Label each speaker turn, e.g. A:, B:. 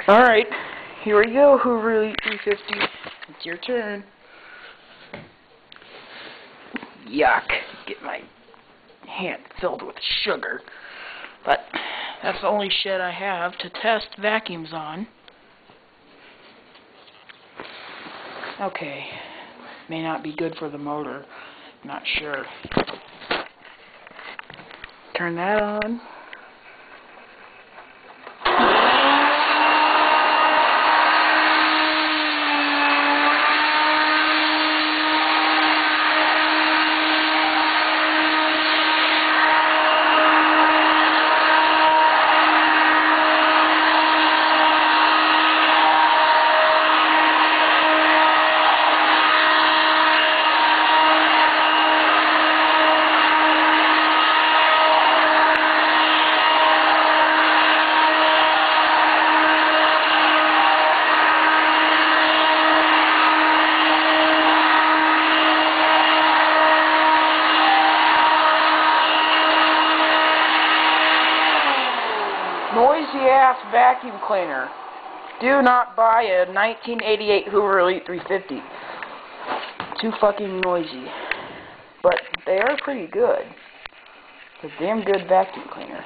A: Alright, here we go, Hoover Elite 350. It's your turn. Yuck. Get my hand filled with sugar. But that's the only shed I have to test vacuums on. Okay. May not be good for the motor. Not sure. Turn that on. Noisy-ass vacuum cleaner. Do not buy a 1988 Hoover Elite 350. Too fucking noisy. But they are pretty good. It's a damn good vacuum cleaner.